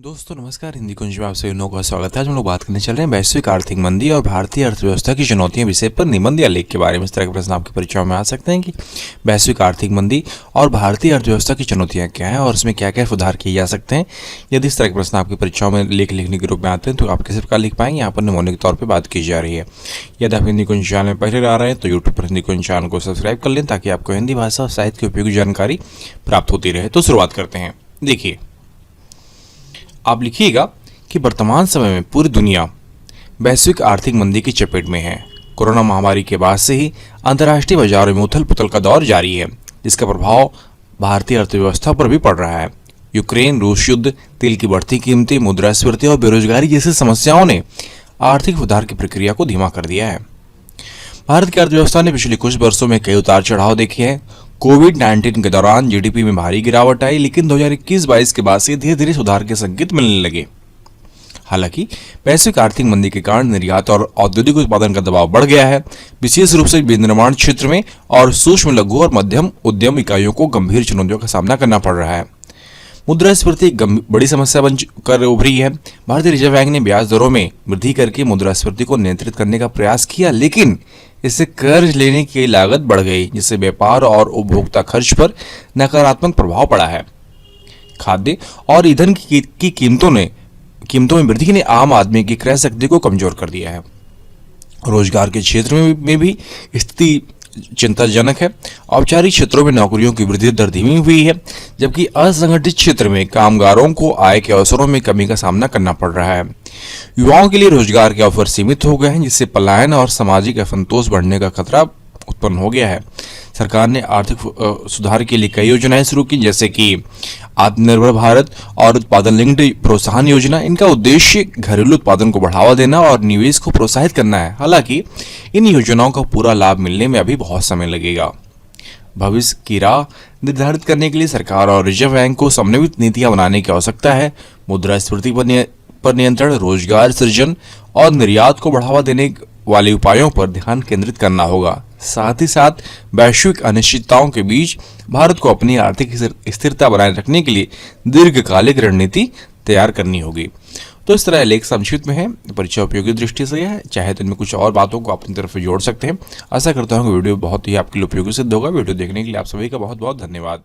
दोस्तों नमस्कार, हिंदी कुंज में आप सभी लोगों का स्वागत है। आज हम लोग बात करने चल रहे हैं वैश्विक आर्थिक मंदी और भारतीय अर्थव्यवस्था की चुनौतियां विषय पर निबंध या लेख के बारे में। इस तरह के प्रश्न आपकी परीक्षाओं में आ सकते हैं कि वैश्विक आर्थिक मंदी और भारतीय अर्थव्यवस्था की चुनौतियां क्या हैं और इसमें क्या क्या सुधार किए जा सकते हैं। यदि इस तरह के प्रश्न आपकी परीक्षाओं में लेख लिखने के रूप में आते हैं तो आप किस प्रकार लिख पाएंगे, यहाँ पर नमूने के तौर पर बात की जा रही है। यदि आप हिंदी कुंज चैनल में पहले आ रहे हैं तो यूट्यूब पर हिंदी कुंज चैनल को सब्सक्राइब कर लें ताकि आपको हिंदी भाषा और साहित्य की उपयोगी जानकारी प्राप्त होती रहे। तो शुरुआत करते हैं। देखिए, आप लिखिएगा कि वर्तमान समय में पूरी दुनिया वैश्विक आर्थिक मंदी की चपेट में है। कोरोना महामारी के बाद से ही अंतर्राष्ट्रीय बाजारों में उथल पुथल का दौर जारी है, जिसका प्रभाव भारतीय अर्थव्यवस्था पर भी पड़ रहा है। यूक्रेन रूस युद्ध, तेल की बढ़ती कीमतें, मुद्रास्फीति और बेरोजगारी जैसी समस्याओं ने आर्थिक सुधार की प्रक्रिया को धीमा कर दिया है। भारत की अर्थव्यवस्था ने पिछले कुछ वर्षों में कई उतार चढ़ाव देखे हैं। कोविड-19 के दौरान जीडीपी में भारी गिरावट आई, लेकिन 2021-22 के बाद से धीरे धीरे सुधार के संकेत मिलने लगे। हालांकि वैश्विक आर्थिक मंदी के कारण निर्यात और औद्योगिक उत्पादन का दबाव बढ़ गया है, विशेष रूप से विनिर्माण क्षेत्र में, और सूक्ष्म, लघु और मध्यम उद्यम इकाइयों को गंभीर चुनौतियों का सामना करना पड़ रहा है। मुद्रास्फीति एक बड़ी समस्या बनकर उभरी है। भारतीय रिजर्व बैंक ने ब्याज दरों में वृद्धि करके मुद्रास्फीति को नियंत्रित करने का प्रयास किया, लेकिन इससे कर्ज लेने की लागत बढ़ गई, जिससे व्यापार और उपभोक्ता खर्च पर नकारात्मक प्रभाव पड़ा है। खाद्य और ईंधन की कीमतों में वृद्धि ने आम आदमी की क्रय शक्ति को कमजोर कर दिया है। रोजगार के क्षेत्र में भी स्थिति चिंताजनक है। औपचारिक क्षेत्रों में नौकरियों की वृद्धि दर धीमी हुई है, जबकि असंगठित क्षेत्र में कामगारों को आय के अवसरों में कमी का सामना करना पड़ रहा है। युवाओं के लिए रोजगार के अवसर सीमित हो गए हैं, जिससे पलायन और सामाजिक असंतोष बढ़ने का खतरा उत्पन्न हो गया है। सरकार ने आर्थिक सुधार के लिए कई योजनाएं शुरू की, जैसे कि आत्मनिर्भर भारत और उत्पादन लिंक्ड प्रोत्साहन योजना। इनका उद्देश्य घरेलू उत्पादन को बढ़ावा देना और निवेश को प्रोत्साहित करना है। हालांकि इन योजनाओं का पूरा लाभ मिलने में अभी बहुत समय लगेगा। भविष्य की राह निर्धारित करने के लिए सरकार और रिजर्व बैंक को समन्वित नीतियां बनाने की आवश्यकता है। मुद्रास्फीति पर नियंत्रण, रोजगार सृजन और निर्यात को बढ़ावा देने वाले उपायों पर ध्यान केंद्रित करना होगा। साथ ही साथ वैश्विक अनिश्चितताओं के बीच भारत को अपनी आर्थिक स्थिरता बनाए रखने के लिए दीर्घकालिक रणनीति तैयार करनी होगी। तो इस तरह लेख संक्षिप्त में है, परीक्षा उपयोगी दृष्टि से है। चाहे तो इनमें कुछ और बातों को अपनी तरफ से जोड़ सकते हैं। आशा करता हूँ कि वीडियो बहुत ही आपके लिए उपयोगी सिद्ध होगा। वीडियो देखने के लिए आप सभी का बहुत बहुत धन्यवाद।